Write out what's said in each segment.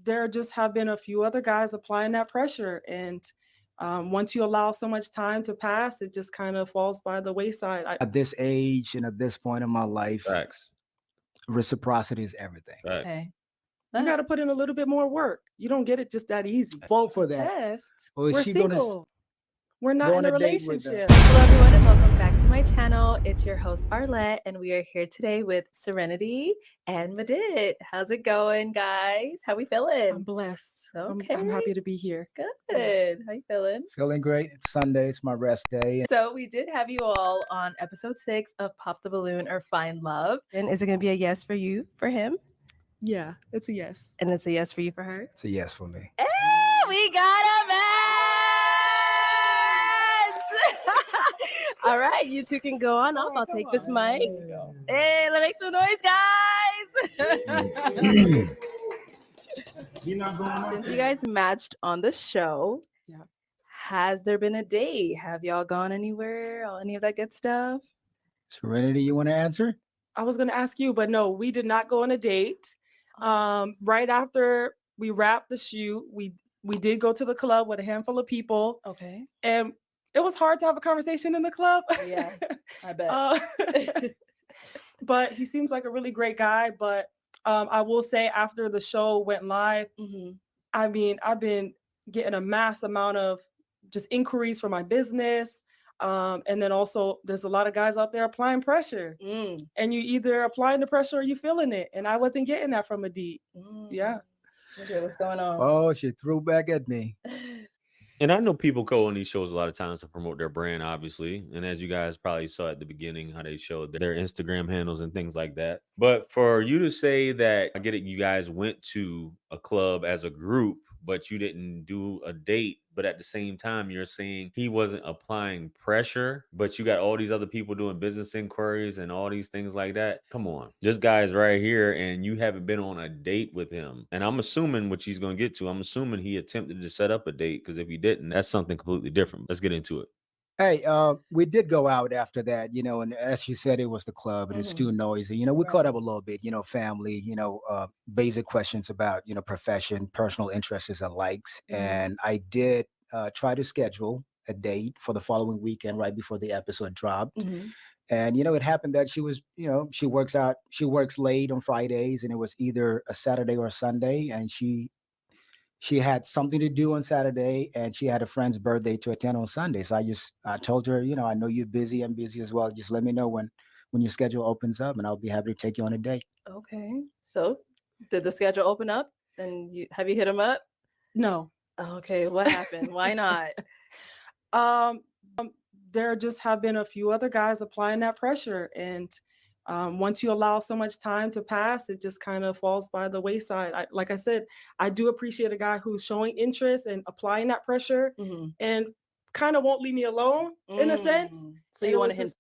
there just have been a few other guys applying that pressure. And once you allow so much time to pass, it just kind of falls by the wayside. At this age and at this point in my life, Facts. reciprocity is everything. Facts. Okay. You got to put in a little bit more work. You don't get it just that easy. Vote for that. Test. Or is We're she gonna single. We're not go in on a a date with relationship. Hello, everyone, and welcome back to my channel. It's your host, Arlette, and we are here today with Serenity and Medit. How's it going, guys? How we I'm feeling? blessed. I'm Okay. happy to be here. Good. How you feeling? Feeling great. It's Sunday. It's my rest day. So we did have you all on episode 6 of Pop the Balloon or Find Love. And is it going to be a yes for you, for him? Yeah, it's a yes. And it's a yes for you, for her? It's a yes for me. Hey, we got a match! All right, you two can go on up. I'll take this mic. Hey, let's make some noise, guys! Since you guys matched on the show, Yeah. has there been a date? Have y'all gone anywhere? Or any of that good stuff? Serenity, you want to answer? I was going to ask you, but no, we did not go on a date. Right after we wrapped the shoot, we did go to the club with a handful of people, Okay. and it was hard to have a conversation in the club. Yeah, I bet. But he seems like a really great guy. But I will say, after the show went live, Mhm. I mean, I've been getting a mass amount of just inquiries for my business. And then also there's a lot of guys out there applying pressure, Mm, and you either applying the pressure or you feeling it. And I wasn't getting that from Medit. mm. Yeah. Okay, what's going on? Oh, she threw back at me. And I know people go on these shows a lot of times to promote their brand, obviously. And as you guys probably saw at the beginning, how they showed their Instagram handles and things like that. But for you to say that, I get it, you guys went to a club as a group, but you didn't do a date. But at the same time, you're saying he wasn't applying pressure, but you got all these other people doing business inquiries and all these things like that. Come on. This guy's right here and you haven't been on a date with him. And I'm assuming what she's going to get to, I'm assuming he attempted to set up a date, because if he didn't, that's something completely different. Let's get into it. Hey, we did go out after that, and as you said, it was the club and it's too noisy. We Right. caught up a little bit, family, basic questions about, profession, personal interests and likes. Mhm. And I did try to schedule a date for the following weekend right before the episode dropped. Mhm. And, it happened that she was, she works late on Fridays, and it was either a Saturday or a Sunday. And she had something to do on Saturday, and she had a friend's birthday to attend on Sunday. So I told her, I know you're busy. I'm busy as well. Just let me know when your schedule opens up, and I'll be happy to take you on a date. Okay. So, did the schedule open up? And have you hit him up? No. Okay. What happened? Why not? There just have been a few other guys applying that pressure. And once you allow so much time to pass, it just kind of falls by the wayside. Like I said, I do appreciate a guy who's showing interest and applying that pressure, Mhm. and kind of won't leave me alone in a sense. So And you it wanted was him? just-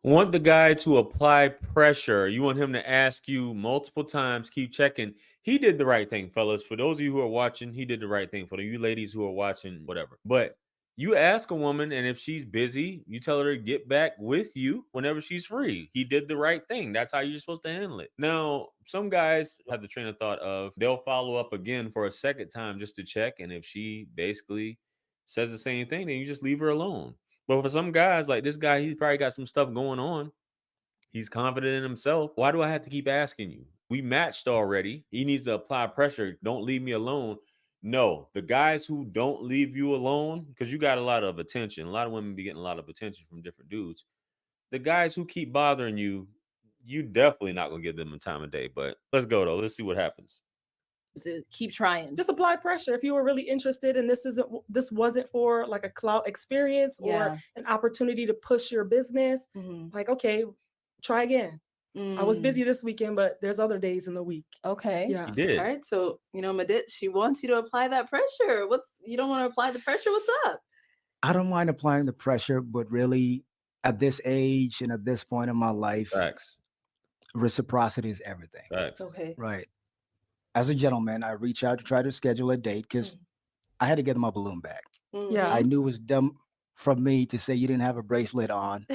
Want the guy to apply pressure. You want him to ask you multiple times, keep checking. He did the right thing, fellas. For those of you who are watching, he did the right thing. For you ladies who are watching, whatever. But you ask a woman, and if she's busy, you tell her to get back with you whenever she's free. He did the right thing. That's how you're supposed to handle it. Now, some guys have the train of thought of they'll follow up again for a second time just to check. And if she basically says the same thing, then you just leave her alone. But for some guys, like this guy, he's probably got some stuff going on. He's confident in himself. Why do I have to keep asking you? We matched already. He needs to apply pressure. Don't leave me alone. No, the guys who don't leave you alone, because you got a lot of attention. A lot of women be getting a lot of attention from different dudes. The guys who keep bothering you, you definitely not going to give them a time of day. But let's go, though. Let's see what happens. Keep trying. just apply pressure. If you were really interested and this wasn't for like a clout experience Yeah. or an opportunity to push your business, Mhm. like, okay, try again. I was Mm. busy this weekend, but there's other days in the week. Okay. Yeah. He did. All right. So, Medit, she wants you to apply that pressure. You don't want to apply the pressure? What's up? I don't mind applying the pressure, but really, at this age and at this point in my life, Facts. reciprocity is everything. Facts. Okay. Right. As a gentleman, I reach out to try to schedule a date because I had to get my balloon back. Yeah. I knew it was dumb from me to say you didn't have a bracelet on.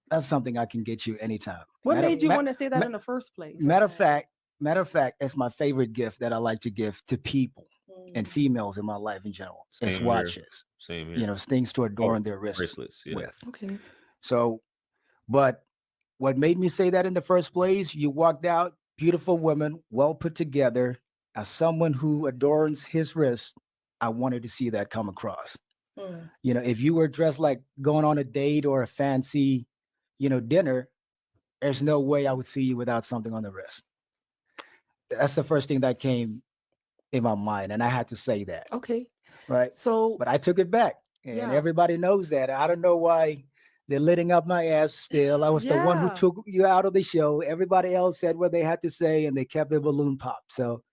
That's something I can get you anytime. What Matter- made you ma- want to say that ma- in the first place? Matter of fact, Matter of fact, it's my favorite gift that I like to give to people and Mm. females in my life in general. It's Same here. watches, Same here. you know, things to adorn their wrists Bracelets. Yeah. with. Okay. So, but what made me say that in the first place, you walked out, beautiful woman, well put together. As someone who adorns his wrist, I wanted to see that come across. Mm. You know, if you were dressed like going on a date or a fancy, you know, dinner, there's no way I would see you without something on the wrist. That's the first thing that came in my mind. And I had to say that, Okay. right? So But I took it back. And Yeah. everybody knows that. I don't know why they're letting up my ass still. I was the one who Yeah. took you out of the show. Everybody else said what they had to say and they kept their balloon popped. So,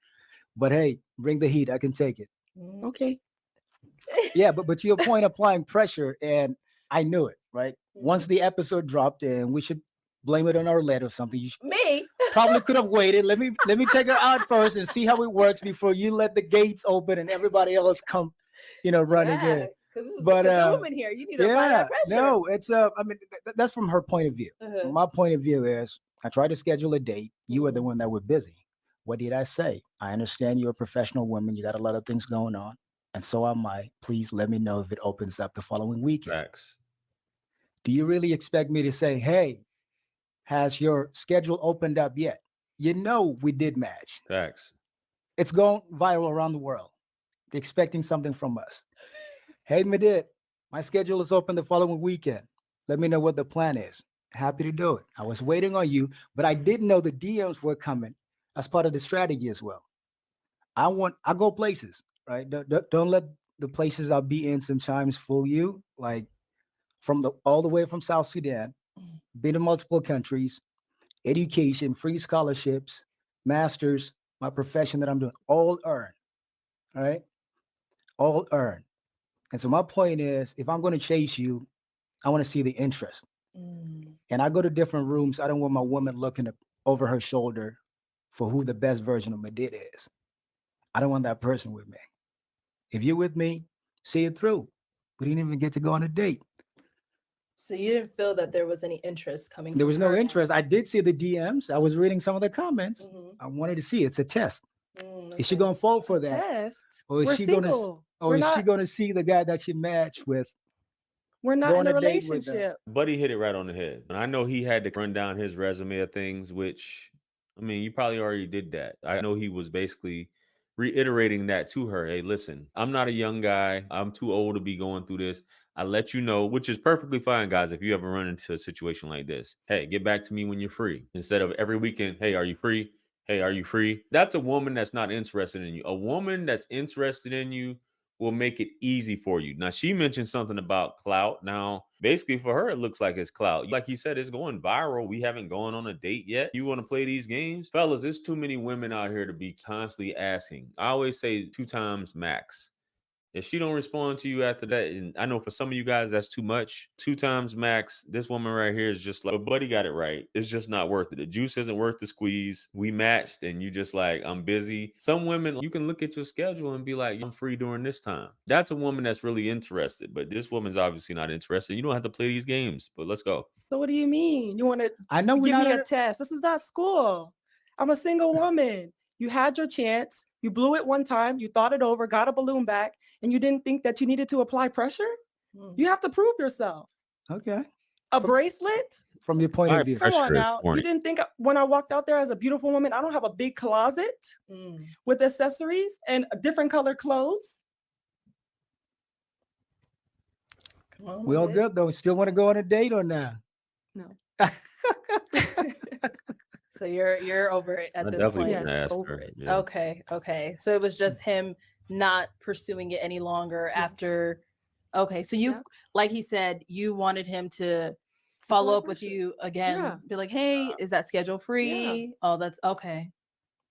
but hey, bring the heat. I can take it. Mm. okay. Yeah, but to your point, applying pressure, and I knew it, right? Once Mhm. the episode dropped, and we should blame it on Arlette or something. You Me? probably could have waited. Let me take her out first and see how it works before you let the gates open and everybody else come, you know, running in. Because this is But, the woman here. You need to apply Yeah, that pressure. no, it's I mean, that's from her point of view. Uh-huh. My point of view is, I tried to schedule a date. You were the Mhm. one that were busy. What did I say? I understand you're a professional woman. You got a lot of things going on, and so am I. Please let me know if it opens up the following weekend. Facts. Do you really expect me to say, hey, has your schedule opened up yet? You know, we did match. Facts. It's going viral around the world. They're expecting something from us. Hey, Medit, my schedule is open the following weekend. Let me know what the plan is. Happy to do it. I was waiting on you, but I didn't know the DMs were coming as part of the strategy as well. I go places, right? Don't let the places I'll be in sometimes fool you. Like all the way from South Sudan, been to multiple countries, education, free scholarships, masters, my profession that I'm doing, all earned, right? All earned. And so my point is, if I'm going to chase you, I want to see the interest. Mm. And I go to different rooms. I don't want my woman looking over her shoulder for who the best version of Medit is. I don't want that person with me. If you're with me, see it through. We didn't even get to go on a date. So you didn't feel that there was any interest coming There from was no her end? interest. I did see the DMs. I was reading some of the comments. Mhm. I wanted to see. It's a test. Is she Okay. going to fall for A that? test. Or is We're she going to single. or We're is she not going to see the guy that she matched with? we're not go in on a a date with them? relationship. Buddy hit it right on the head. And I know he had to run down his resume of things, which, I mean, you probably already did that. I know he was basically reiterating that to her. Hey, listen, I'm not a young guy. I'm too old to be going through this. I let you know, which is perfectly fine, guys. If you ever run into a situation like this, hey, get back to me when you're free. Instead of every weekend, hey, are you free? Hey, are you free? That's a woman that's not interested in you. A woman that's interested in you will make it easy for you. Now, she mentioned something about clout. Now, basically for her, it looks like it's clout. Like he said, it's going viral. We haven't gone on a date yet. You want to play these games? Fellas, there's too many women out here to be constantly asking. I always say 2 times max. If she don't respond to you after that, and I know for some of you guys that's too much, 2 times max. This woman right here is just like, but Buddy got it right. It's just not worth it. The juice isn't worth the squeeze. We matched, and you just like, I'm busy. Some women, you can look at your schedule and be like, I'm free during this time. That's a woman that's really interested, but this woman's obviously not interested. You don't have to play these games, but let's go. So what do you mean? You want to I know we're give not me at a test? This is not school. I'm a single woman. You had your chance. You blew it one time. You thought it over, got a balloon back, and you didn't think that you needed to apply pressure? Mm. You have to prove yourself. okay. A From- bracelet? From your point All of right, view. Come Pressure on is now. corny. You didn't think when I walked out there as a beautiful woman, I don't have a big closet Mm. with accessories and different colored clothes? Come on, We all Medit. good though. Still want to go on a date or not? No. So you're over it at I this definitely point. wouldn't Yes, ask over her. it. Yeah. Okay. So it was just him not pursuing it any longer Yes. after. Okay. So you, Yeah. like he said, you wanted him to follow Apply up with pressure. you again, Yeah. be like, hey, is that schedule free? Oh, that's okay. You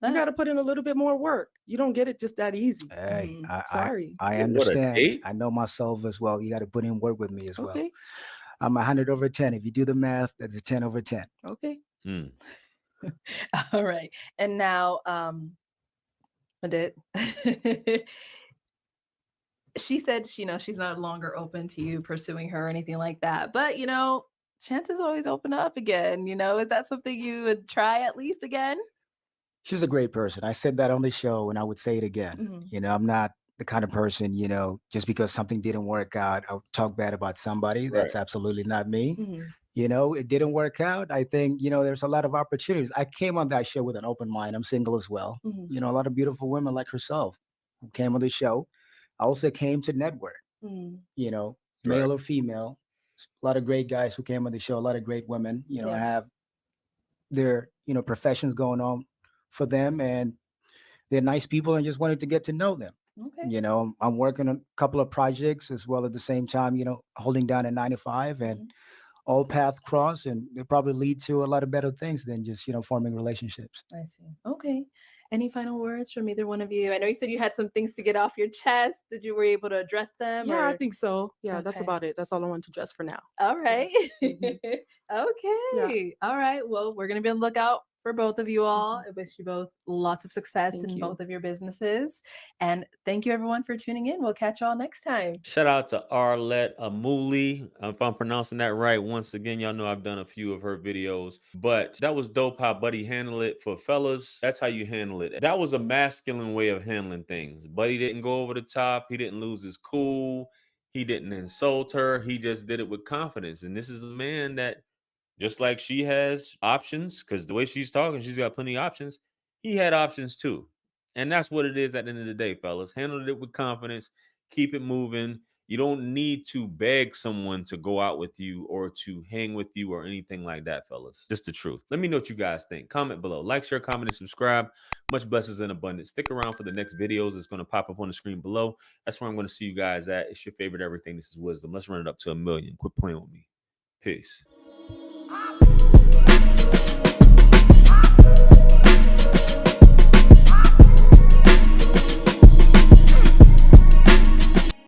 That- got to put in a little bit more work. You don't get it just that easy. Hey, Mm, Sorry. I Yeah, what, a understand. date? I know myself as well. You got to put in work with me as well. Okay. I'm 100 over 10. If you do the math, that's a 10 over 10. Okay. Mm. All right. And now, Medit, she said, she's no longer open to you pursuing her or anything like that. But, chances always open up again. Is that something you would try at least again? She's a great person. I said that on the show and I would say it again. Mhm. You know, I'm not the kind of person, just because something didn't work out, I'll talk bad about somebody. Right. That's absolutely not me. Mhm. It didn't work out. I think, there's a lot of opportunities. I came on that show with an open mind. I'm single as well. Mhm. A lot of beautiful women like herself who came on the show. I also came to network, Mhm. Right. male or female. A lot of great guys who came on the show, a lot of great women, Yeah. have their, professions going on for them, and they're nice people and just wanted to get to know them. Okay. I'm working on a couple of projects as well at the same time, holding down a 9 to 5, and Mhm. all paths cross, and they probably lead to a lot of better things than just, forming relationships. I see. Okay. Any final words from either one of you? I know you said you had some things to get off your chest. Were you able to address them Yeah, I or? think so. Yeah, that's Okay. about it. That's all I want to address for now. All right. Mhm. Okay. All right. Well, we're going to be on the lookout for both of you all. Mhm. I wish you both lots of success Thank in you. both of your businesses. And thank you everyone for tuning in. We'll catch y'all next time. Shout out to Arlette Amuli. If I'm pronouncing that right, once again, y'all know I've done a few of her videos, but that was dope how Buddy handled it. For fellas, that's how you handle it. That was a masculine way of handling things. Buddy didn't go over the top. He didn't lose his cool. He didn't insult her. He just did it with confidence. And this is a man that, just like she has options, because the way she's talking, she's got plenty of options. He had options too. And that's what it is at the end of the day, fellas. Handle it with confidence. Keep it moving. You don't need to beg someone to go out with you or to hang with you or anything like that, fellas. Just the truth. Let me know what you guys think. Comment below. Like, share, comment, and subscribe. Much blessings and abundance. Stick around for the next videos. It's going to pop up on the screen below. That's where I'm going to see you guys at. It's your favorite everything. This is Wisdom. Let's run it up to 1 million. Quit playing with me. Peace.